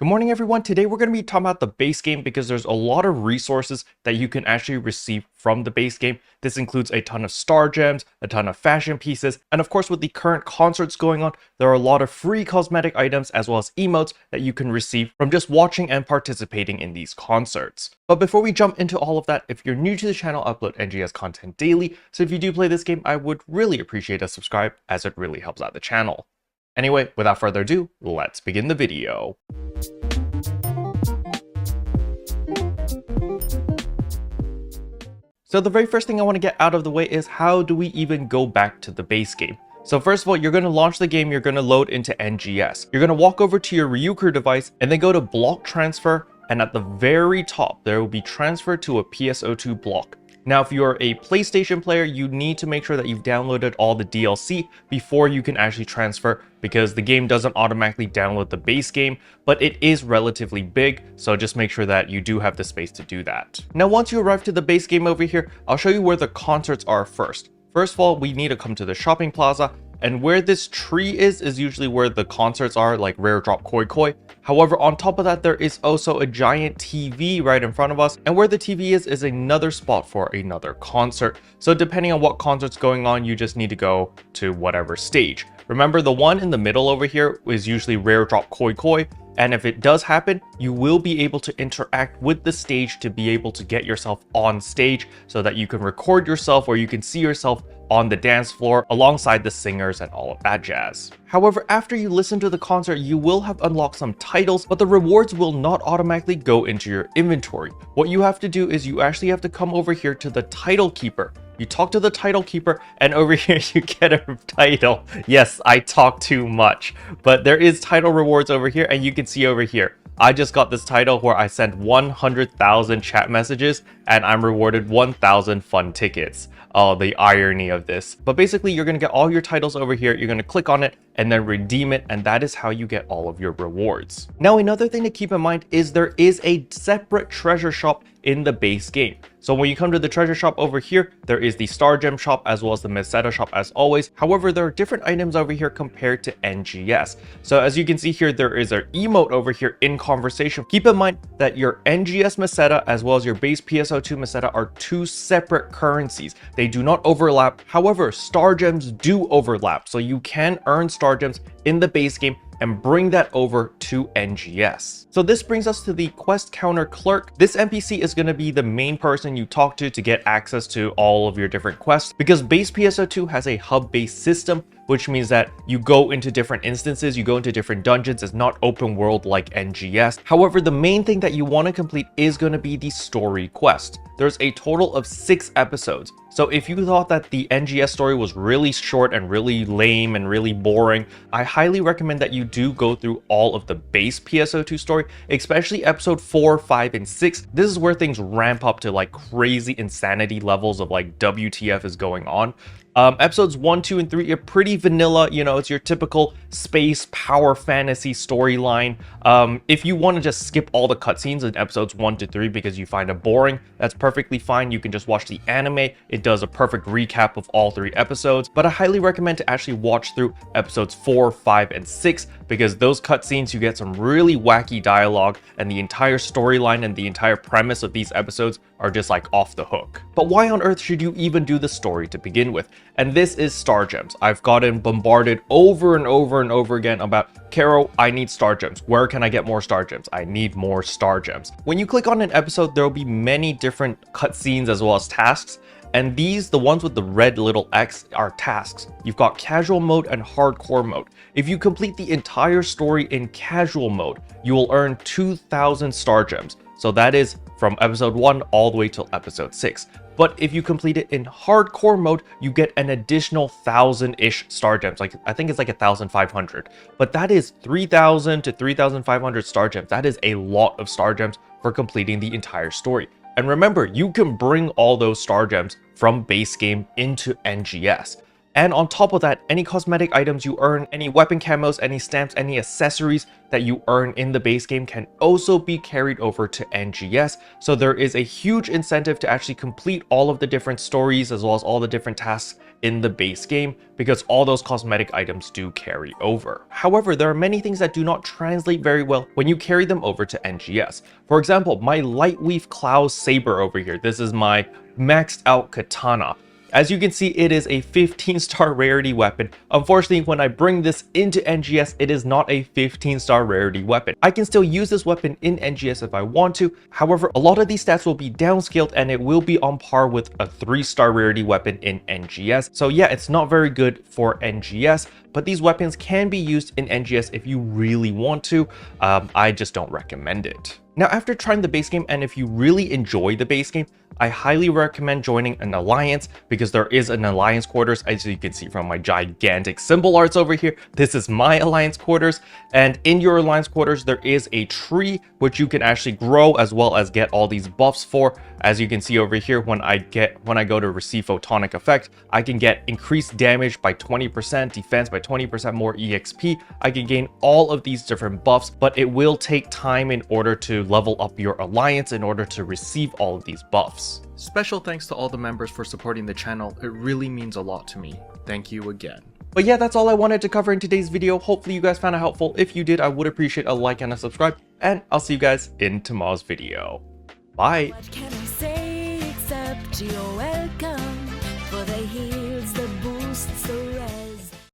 Good morning, everyone. Today we're going to be talking about the base game because there's a lot of resources that you can actually receive from the base game. This includes a ton of star gems, a ton of fashion pieces, and of course with the current concerts going on, there are a lot of free cosmetic items as well as emotes that you can receive from just watching and participating in these concerts. But before we jump into all of that, if you're new to the channel, I upload NGS content daily, so if you do play this game, I would really appreciate a subscribe as it really helps out the channel. Anyway, without further ado, let's begin the video. So the very first thing I want to get out of the way is how do we even go back to the base game? So first of all, you're going to launch the game, you're going to load into NGS. You're going to walk over to your Ryuker device and then go to block transfer, and at the very top, there will be transfer to a PSO2 block. Now, if you're a PlayStation player, you need to make sure that you've downloaded all the DLC before you can actually transfer, because the game doesn't automatically download the base game, but it is relatively big, so just make sure that you do have the space to do that. Now, once you arrive to the base game over here, I'll show you where the concerts are first. First of all, we need to come to the shopping plaza, and where this tree is usually where the concerts are, like Rare Drop Koi Koi. However, on top of that, there is also a giant TV right in front of us, and where the TV is another spot for another concert. So depending on what concert's going on, you just need to go to whatever stage. Remember, the one in the middle over here is usually Rare Drop Koi Koi, and if it does happen, you will be able to interact with the stage to be able to get yourself on stage so that you can record yourself or you can see yourself on the dance floor alongside the singers and all of that jazz. However, after you listen to the concert, you will have unlocked some titles, but the rewards will not automatically go into your inventory. What you have to do is you actually have to come over here to the title keeper. You talk to the title keeper, and over here you get a title. Yes, I talk too much, but there is title rewards over here, and you can see over here. I just got this title where I sent 100,000 chat messages and I'm rewarded 1,000 fun tickets. Oh, the irony of this. But basically, you're going to get all your titles over here. You're going to click on it and then redeem it, and that is how you get all of your rewards. Now, another thing to keep in mind is there is a separate treasure shop in the base game. So when you come to the treasure shop over here, there is the star gem shop as well as the meseta shop as always. However, there are different items over here compared to NGS. So as you can see here, there is an emote over here in conversation. Keep in mind that your NGS meseta as well as your base PSO2 meseta are two separate currencies. They do not overlap. However, star gems do overlap. So you can earn star gems in the base game and bring that over to NGS. So this brings us to the quest counter clerk. This NPC is going to be the main person you talk to get access to all of your different quests, because base PSO2 has a hub-based system, which means that you go into different instances, you go into different dungeons. It's not open world like NGS. However, the main thing that you want to complete is going to be the story quest. There's a total of 6 episodes. So if you thought that the NGS story was really short and really lame and really boring, I highly recommend that you do go through all of the base PSO2 story, especially episode 4, 5, and 6. This is where things ramp up to like crazy insanity levels of like WTF is going on. Episodes 1, 2, and 3 are pretty vanilla. You know, it's your typical space power fantasy storyline. If you want to just skip all the cutscenes in episodes 1 to 3 because you find it boring, that's perfectly fine. You can just watch the anime. It does a perfect recap of all 3 episodes. But I highly recommend to actually watch through episodes 4, 5, and 6 because those cutscenes, you get some really wacky dialogue, and the entire storyline and the entire premise of these episodes are just like off the hook. But why on earth should you even do the story to begin with? And this is star gems. I've gotten bombarded over and over and over again about, Kero, I need star gems. Where can I get more star gems? I need more star gems. When you click on an episode, there will be many different cutscenes as well as tasks. And these, the ones with the red little X, are tasks. You've got casual mode and hardcore mode. If you complete the entire story in casual mode, you will earn 2,000 star gems. So that is from episode 1 all the way till episode 6. But if you complete it in hardcore mode, you get an additional 1,000-ish star gems. Like, I think it's like 1,500. But that is 3,000 to 3,500 star gems. That is a lot of star gems for completing the entire story. And remember, you can bring all those star gems from base game into NGS. And on top of that, any cosmetic items you earn, any weapon camos, any stamps, any accessories that you earn in the base game can also be carried over to NGS. So there is a huge incentive to actually complete all of the different stories as well as all the different tasks in the base game because all those cosmetic items do carry over. However, there are many things that do not translate very well when you carry them over to NGS. For example, my Lightweave Cloud Saber over here, this is my maxed out katana. As you can see, it is a 15-star rarity weapon. Unfortunately, when I bring this into NGS, it is not a 15-star rarity weapon. I can still use this weapon in NGS if I want to. However, a lot of these stats will be downscaled and it will be on par with a 3-star rarity weapon in NGS. So yeah, it's not very good for NGS, but these weapons can be used in NGS if you really want to. I just don't recommend it. Now, after trying the base game, and if you really enjoy the base game, I highly recommend joining an alliance because there is an alliance quarters. As you can see from my gigantic symbol arts over here, this is my alliance quarters. And in your alliance quarters, there is a tree which you can actually grow as well as get all these buffs for. As you can see over here, when I go to receive photonic effect, I can get increased damage by 20%, defense by 20% more EXP. I can gain all of these different buffs, but it will take time in order to level up your alliance in order to receive all of these buffs. Special thanks to all the members for supporting the channel. It really means a lot to me. Thank you again. But yeah, that's all I wanted to cover in today's video. Hopefully you guys found it helpful. If you did, I would appreciate a like and a subscribe, and I'll see you guys in tomorrow's video. Bye. What can I say except